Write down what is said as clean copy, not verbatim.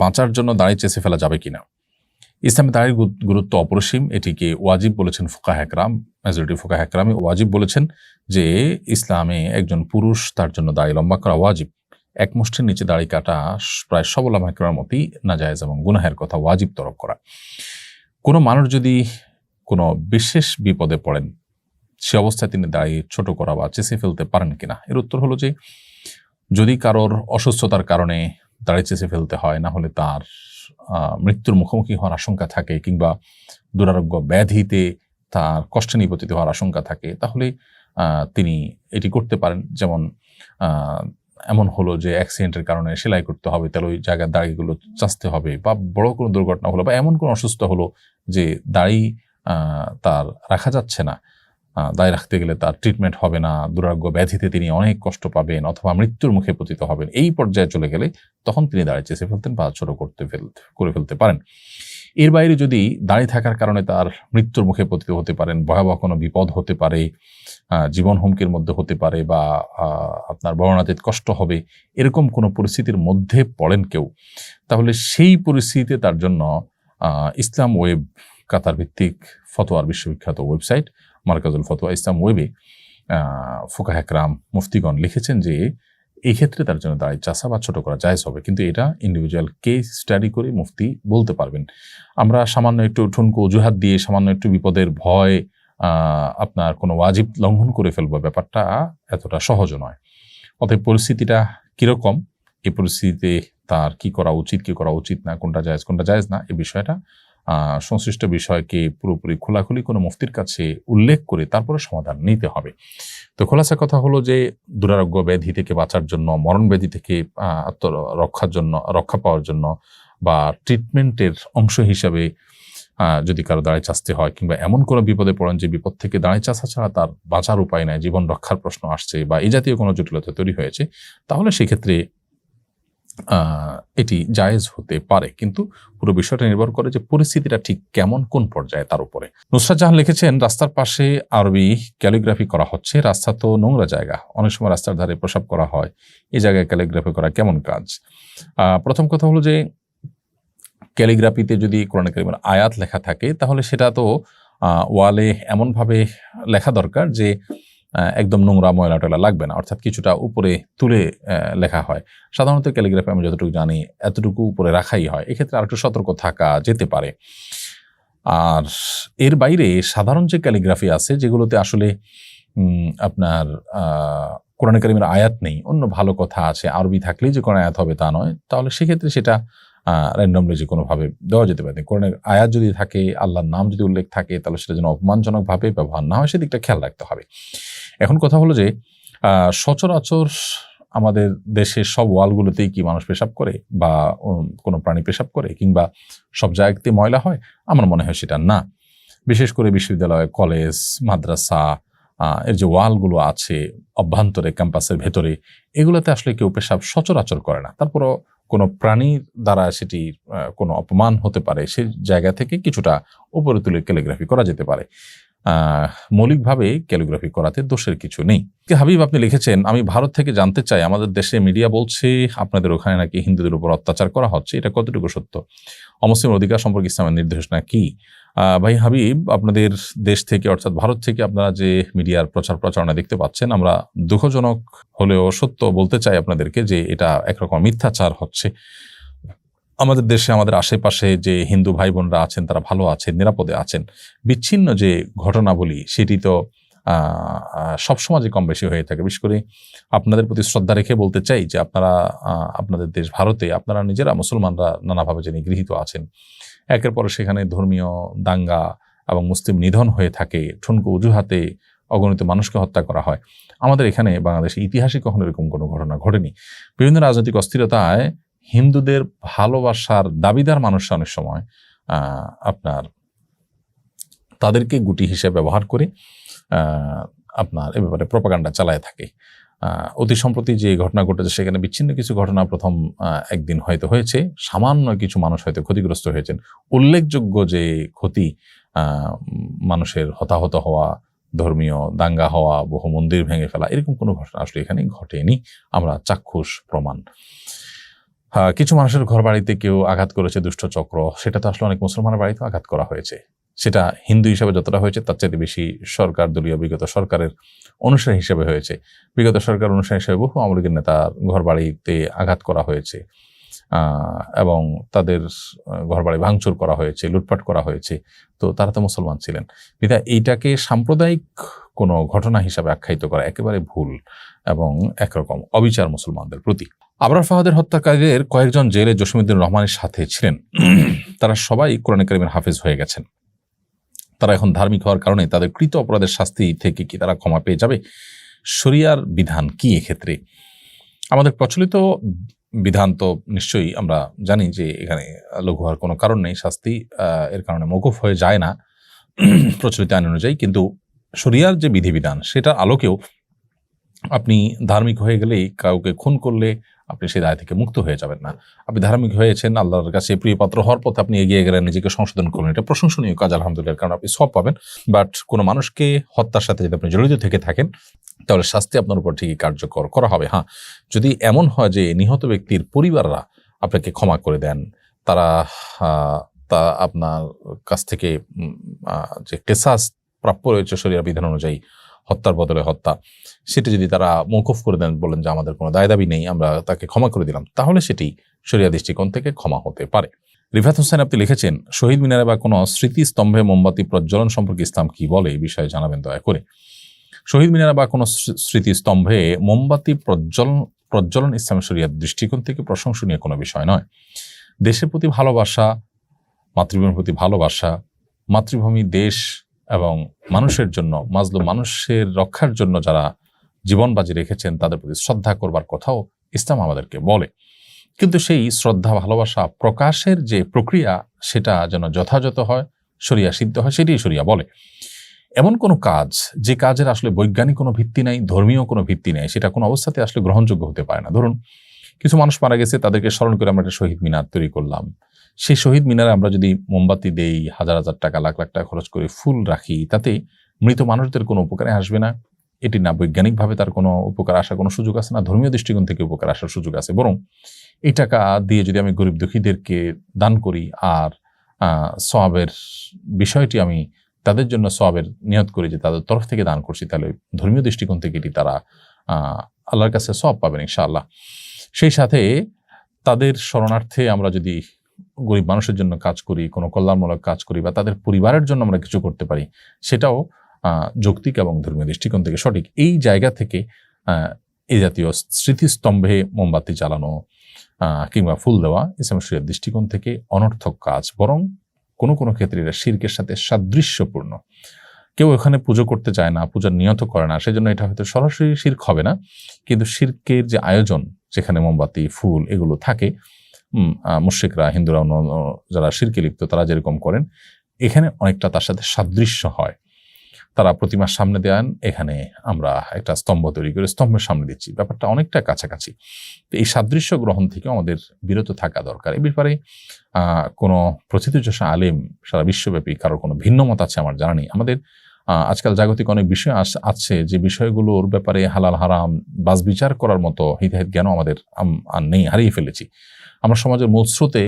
বাঁচার জন্য দাড়ি চেঁচে ফেলা যাবে কিনা? ইসলামে দাড়ির গুরুত্ব অপরিসীম। এটিকে ওয়াজিব বলেছেন ফুকাহা একরাম, মেজরিটি ফুকাহা একরামই ওয়াজিব বলেছেন যে ইসলামে একজন পুরুষ তার জন্য দাড়ি লম্বা করা ওয়াজিব। এক মুষ্টির নিচে দাড়ি কাটা প্রায় সব উলামা একরামের মতই নাজায়েজ এবং গুনাহের কথা ওয়াজিব তরক করা। কোনো মানুষ যদি কোনো বিশেষ বিপদে পড়েন, সে অবস্থায় তিনি দাড়ি ছোট করা বা চেঁচে ফেলতে পারেন কিনা? এর উত্তর হলো যে যদি কারোর অসুস্থতার কারণে দাড়ি চেঁচে ফেলতে হয়, না হলে তার মৃত্যুর মুখোমুখি হওয়ার আশঙ্কা থাকে কিংবা দুরারোগ্য ব্যাধিতে তার কষ্টে নিপতিত হওয়ার আশঙ্কা থাকে, তাহলে তিনি এটি করতে পারেন। যেমন এমন হলো যে অ্যাক্সিডেন্টের কারণে সেলাই করতে হবে, তাহলে ওই জায়গার দাড়িগুলো চাঁচতে হবে, বা বড় কোনো দুর্ঘটনা হলো বা এমন কোনো অসুস্থ হলো যে দাড়ি তার রাখা যাচ্ছে না, দায় রাখতে গেলে তার ট্রিটমেন্ট হবে না, দুরারোগ্য ব্যাধিতে তিনি অনেক কষ্ট পাবেন অথবা মৃত্যুর মুখে পতিত হবেন, এই পর্যায়ে চলে গেলে তখন তিনি দাড়ি চেঁচে ফেলতেন বা ছোট করে ফেলতে পারেন। এর বাইরে যদি দাড়ি থাকার কারণে তার মৃত্যুর মুখে পতিত হতে পারেন, ভয়াবহ কোনো বিপদ হতে পারে, জীবন হুমকির মধ্যে হতে পারে, বা আপনার বর্ণাতীত কষ্ট হবে, এরকম কোনো পরিস্থিতির মধ্যে পড়েন কেউ, তাহলে সেই পরিস্থিতিতে তার জন্য ইসলাম ওয়েব, কাতার ভিত্তিক ফতোয়ার বিশ্ববিখ্যাত ওয়েবসাইট মারকাজুল ফতোয়া ইসলাম ওয়েবে ফুকাহা একরাম মুফতিগণ লিখেছেন যে এই ক্ষেত্রে তার জন্য দাড়ি চাচা বা ছোট করা জায়েজ হবে, কিন্তু এটা ইন্ডিভিজুয়াল কেস স্টাডি করে মুফতি বলতে পারবেন। আমরা সামান্য একটু ঠুনকো অজুহাত দিয়ে সামান্য একটু বিপদের ভয় আপনার কোনো ওয়াজিব লঙ্ঘন করে ফেলবো, ব্যাপারটা এতটা সহজ নয়। অতএব পরিস্থিতিটা কিরকম, এই পরিস্থিতিতে তার কি করা উচিত, কি করা উচিত না, কোনটা জায়েজ না, এই বিষয়টা সংশ্লিষ্ট বিষয়কে পুরোপুরি খোলাখুলি কোনো মুফতির কাছে উল্লেখ করে তারপরে সমাধান নিতে হবে। তো খোলাসা কথা হলো যে দুরারোগ্য ব্যাধি থেকে বাঁচার জন্য, মরণ ব্যাধি থেকে রক্ষা পাওয়ার জন্য বা ট্রিটমেন্টের অংশ হিসাবে যদি কারো দাড়ি চাচতে হয় কিংবা এমন কোনো বিপদে পড়েন যে বিপদ থেকে দাড়ি চাচা ছাড়া তার বাঁচার উপায় নাই, জীবন রক্ষার প্রশ্ন আসছে বা এই জাতীয় কোনো জটিলতা তৈরি হয়েছে, তাহলে সেক্ষেত্রে এটি জায়েজ হতে পারে। কিন্তু পুরো বিষয়টা নির্ভর করে যে পরিস্থিতিটা ঠিক কেমন, কোন পর্যায়ে, তার উপরে। নুসরাত জাহান লিখেছেন, রাস্তার পাশে আরবি ক্যালিগ্রাফি করা হচ্ছে, রাস্তা তো নোংরা জায়গা, অনেক সময় রাস্তার ধারে প্রসাব করা হয়, এই জায়গায় ক্যালিগ্রাফি করা কেমন কাজ? প্রথম কথা হলো যে ক্যালিগ্রাফিতে যদি কোরআন কারীমের আয়াত লেখা থাকে তাহলে সেটা তো ওয়ালে এমনভাবে লেখা দরকার যে একদম নোংরা ময়লা টয়লা লাগবে না, অর্থাৎ কিছুটা উপরে তুলে লেখা হয়। সাধারণত ক্যালিগ্রাফি আমি যতটুকু জানি এতটুকু উপরে রাখাই হয়, এক্ষেত্রে আরেকটু সতর্ক থাকা যেতে পারে। আর এর বাইরে সাধারণ যে ক্যালিগ্রাফি আছে যেগুলোতে আসলে আপনার কোরআন কারীমের আয়াত নেই, অন্য ভালো কথা আছে, আরবি থাকলেই যে কোন আয়াত হবে তা নয়, তাহলে সেক্ষেত্রে সেটা র্যান্ডমলি যে কোনোভাবে দেওয়া যেতে পারে। কোরআনের আয়াত যদি থাকে, আল্লাহর নাম যদি উল্লেখ থাকে, তাহলে সেটা যেন অপমানজনকভাবে ব্যবহার না হয়, সেদিকটা খেয়াল রাখতে হবে। এখন কথা হলো যে সচরাচর আমাদের দেশের সব ওয়ালগুলোতেই কি মানুষ পেশাব করে বা কোনো প্রাণী পেশাব করে কিংবা সব জায়গাতে ময়লা হয়? আমার মনে হয় সেটা না। বিশেষ করে বিশ্ববিদ্যালয়, কলেজ, মাদ্রাসা এর যে ওয়ালগুলো আছে অভ্যন্তরে, ক্যাম্পাসের ভেতরে, এগুলোতে আসলে কেউ পেশাব সচরাচর করে না। তারপরও কোনো প্রাণীর দ্বারা সেটি কোনো অপমান হতে পারে, সেই জায়গা থেকে কিছুটা উপরে তুলে ক্যালিগ্রাফি করা যেতে পারে। মৌলিকভাবে ক্যালিগ্রাফি করাতে দোষের কিছু নেই। হাবিব আপনি লিখেছেন, আমি ভারত থেকে জানতে চাই, আমাদের দেশে মিডিয়া বলছে আপনাদের ওখানে নাকি হিন্দুদের উপর অত্যাচার করা হচ্ছে, এটা কতটুকু সত্য? অমুসলিম অধিকার সম্পর্কে ইসলামের নির্দেশনা কি? ভাই হাবিব, আপনাদের দেশ থেকে অর্থাৎ ভারত থেকে আপনারা যে মিডিয়ার প্রচারণা দেখতে পাচ্ছেন, আমরা দুঃখজনক হলেও সত্য বলতে চাই আপনাদেরকে যে এটা একরকম মিথ্যাচার হচ্ছে। আমাদের দেশে, আমাদের আশেপাশে যে হিন্দু ভাই বোনরা আছেন তারা ভালো আছেন, নিরাপদে আছেন। বিচ্ছিন্ন যে ঘটনাবলী সেটি তো সব সমাজে কম বেশি হয়ে থাকে। বিশেষ করে আপনাদের প্রতি শ্রদ্ধা রেখে বলতে চাই যে আপনারা আপনাদের দেশ ভারতে আপনারা নিজেরা মুসলমানরা নানাভাবে যে নিগৃহীত আছেন, একের পর সেখানে ধর্মীয় দাঙ্গা এবং মুসলিম নিধন হয়ে থাকে, ঠুনকো অজুহাতে অগণিত মানুষকে হত্যা করা হয়। আমাদের এখানে বাংলাদেশে ইতিহাসে কখনো এরকম কোনো ঘটনা ঘটেনি। বিভিন্ন রাজনৈতিক অস্থিরতায় হিন্দুদের ভালোবাসার দাবিদার মানুষরা অনেক সময় আপনার তাদেরকে গুটি হিসেবে ব্যবহার করে আপনার এ ব্যাপারে প্রপাগান্ডা চালায় থাকে। অতি সম্প্রতি যে ঘটনা ঘটেছে সেখানে বিচ্ছিন্ন কিছু ঘটনা প্রথম একদিন হয়তো হয়েছে, সামান্য কিছু মানুষ হয়তো ক্ষতিগ্রস্ত হয়েছেন। উল্লেখযোগ্য যে ক্ষতি, মানুষের হতাহত হওয়া, ধর্মীয় দাঙ্গা হওয়া, বহু মন্দির ভেঙে ফেলা, এরকম কোনো ঘটনা আসলে এখানে ঘটেনি, আমরা চাক্ষুষ প্রমাণ। কিছু মানুষের ঘর বাড়িতে কেউ আঘাত করেছে দুষ্ট চক্র, সেটা তো আসলে অনেক মুসলমানের বাড়িতেও আঘাত করা হয়েছে। সেটা হিন্দু হিসাবে যতটা হয়েছে তার চাইতে বেশি সরকার দলীয় বিগত সরকারের অনুসারী হিসেবে হয়েছে। বিগত সরকার অনুসারী হিসেবে বহু আওয়ামী লীগের নেতার ঘর বাড়িতে আঘাত করা হয়েছে এবং তাদের ঘরবাড়ি ভাঙচুর করা হয়েছে, লুটপাট করা হয়েছে। তো তারা তো মুসলমান ছিলেন, বিধায় এইটাকে সাম্প্রদায়িক কোনো ঘটনা হিসাবে আখ্যায়িত করা একেবারে ভুল এবং একরকম অবিচার মুসলমানদের প্রতি। আবরার ফাহাদের হত্যাকারীদের কয়েকজন জেলে জসিমউদ্দিন রহমানের সাথে ছিলেন, তারা সবাই কোরআনে কারিমের হাফেজ হয়ে গেছেন। তারা এখন ধার্মিক হওয়ার কারণে তাদের কৃত অপরাধের শাস্তি থেকে কি তারা ক্ষমা পেয়ে যাবে? শরিয়ার বিধান কি এক্ষেত্রে? আমাদের প্রচলিত বিধান তো নিশ্চয়ই আমরা জানি যে এখানে লঘু হওয়ার কোনো কারণ নেই, শাস্তি এর কারণে মওকুফ হয়ে যায় না প্রচলিত আইন অনুযায়ী। কিন্তু শরিয়ার যে বিধিবিধান সেটার আলোকেও আপনি ধার্মিক হয়ে গেলেই কাউকে খুন করলে আপনি সেই দায় থেকে মুক্ত হয়ে যাবেন না। আপনি ধার্মিক হয়েছেন, আল্লাহর কাছে প্রিয়পাত্র হওয়ার পথে আপনি এগিয়ে গেলেন, নিজেকে সংশোধন করলেন, এটা প্রশংসনীয় কাজ আলহামদুলিল্লাহ, কারণ আপনি সওয়াব পাবেন। বাট কোনো মানুষকে হত্যার সাথে যদি আপনি জড়িত থেকে থাকেন তাহলে শাস্তি আপনার উপর ঠিকই কার্যকর করা হবে। হ্যাঁ, যদি এমন হয় যে নিহত ব্যক্তির পরিবাররা আপনাকে ক্ষমা করে দেন, তারা তা আপনার কাছ থেকে যে কেসাস প্রাপ্য রয়েছে শরিয়ার বিধান অনুযায়ী হত্যার বদলে হত্যা, সেটি যদি তারা মওকুফ করে দেন, বলেন যে আমাদের কোনো দায় দাবি নেই, আমরা তাকে ক্ষমা করে দিলাম, তাহলে সেটি শরিয়া দৃষ্টিকোণ থেকে ক্ষমা হতে পারে। রিফাত হোসেন আপনি লিখেছেন, শহীদ মিনারে বা কোনো স্মৃতিস্তম্ভে মোমবাতি প্রজ্বলন সম্পর্কে ইসলাম কি বলে, এই বিষয়ে জানাবেন দয়া করে। শহীদ মিনারে বা কোনো স্মৃতিস্তম্ভে মোমবাতি প্রজ্বলন ইসলাম শরিয়ার দৃষ্টিকোণ থেকে প্রশংসনীয় কোনো বিষয় নয়। দেশের প্রতি ভালোবাসা, মাতৃভূমির প্রতি ভালোবাসা, মাতৃভূমি দেশ এবং মানুষের জন্য, মাজলুম মানুষের রক্ষার জন্য যারা জীবন বাজি রেখেছেন তাদের প্রতি শ্রদ্ধা করবার কথাও ইসলাম আমাদেরকে বলে। কিন্তু সেই শ্রদ্ধা ভালোবাসা প্রকাশের যে প্রক্রিয়া সেটা যেন যথাযথ হয়, শরিয়া সিদ্ধ হয়, সেটাই শরিয়া বলে। এমন কোনো কাজ যে কাজের আসলে বৈজ্ঞানিক কোনো ভিত্তি নাই, ধর্মীয় কোনো ভিত্তি নেই, সেটা কোনো অবস্থাতে আসলে গ্রহণযোগ্য হতে পারে না। ধরুন কিছু মানুষ মারা গেছে, তাদেরকে স্মরণ করে আমরা একটা শহীদ মিনার তৈরি করলাম। সেই শহীদ মিনারে আমরা যদি মোমবাতি দেই, হাজার হাজার টাকা, লাখ লাখ টাকা খরচ করে ফুল রাখি, তাতে মৃত মানুষদের কোনো উপকারে আসবে না। এটি না বৈজ্ঞানিকভাবে তার কোনো উপকার আসার কোনো সুযোগ আছে, না ধর্মীয় দৃষ্টিকোণ থেকে উপকার আসার সুযোগ আছে। বরং এই টাকা দিয়ে যদি আমি গরিব দুঃখীদেরকে দান করি আর সওয়াবের বিষয়টি আমি তাদের জন্য সওয়াবের নিয়ত করি যে তাদের তরফ থেকে দান করছি, তাহলে ধর্মীয় দৃষ্টিকোণ থেকে এটি তারা আল্লাহর কাছে সওয়াব পাবেন ইনশাআল্লাহ। সেই সাথে তাদের শরণার্থে আমরা যদি গরিব মানুষের জন্য কাজ করি, কোনো কল্যাণমূলক কাজ করি, বা তাদের পরিবারের জন্য আমরা কিছু করতে পারি, সেটাও যৌক্তিক এবং ধর্মীয় দৃষ্টিকোণ থেকে সঠিক। এই জায়গা থেকে এই জাতীয় স্মৃতিস্তম্ভে মোমবাতি জ্বালানো কিংবা ফুল দেওয়া ইসলাম শরিয়ার দৃষ্টিকোণ থেকে অনর্থক কাজ, বরং কোনো কোনো ক্ষেত্রে এটা শিরকের সাথে সাদৃশ্যপূর্ণ। কেউ এখানে পুজো করতে চায় না, পূজার নিয়ত করে না, সেজন্য এটা হয়তো সরাসরি শিরক হবে না, কিন্তু শিরকের যে আয়োজন, যেখানে মোমবাতি ফুল এগুলো থাকে, মুশরিকরা, হিন্দুরা, যারা শিরকে লিপ্ত তারা যেরকম করেন, এখানে অনেকটা তার সাথে সাদৃশ্য হয়। তারা প্রতিমার সামনে দেন, এখানে আমরা একটা স্তম্ভ তৈরি করে স্তম্ভের সামনে দিচ্ছি, ব্যাপারটা অনেকটা কাছাকাছি। তো এই সাদৃশ্য গ্রহণ থেকে আমাদের বিরত থাকা দরকার। এই ব্যাপারে কোনো প্রথিতযশা আলেম সারা বিশ্বব্যাপী কারোর কোনো ভিন্ন মত আছে আমার জানা নেই। আমাদের আজকাল জাগতিক অনেক বিষয় আছে যে বিষয়গুলোর ব্যাপারে হালাল হারাম বাজ বিচার করার মতো হিতাহিত জ্ঞানও আমাদের আর নেই, হারিয়ে ফেলেছি। আমরা সমাজের মূল স্রোতে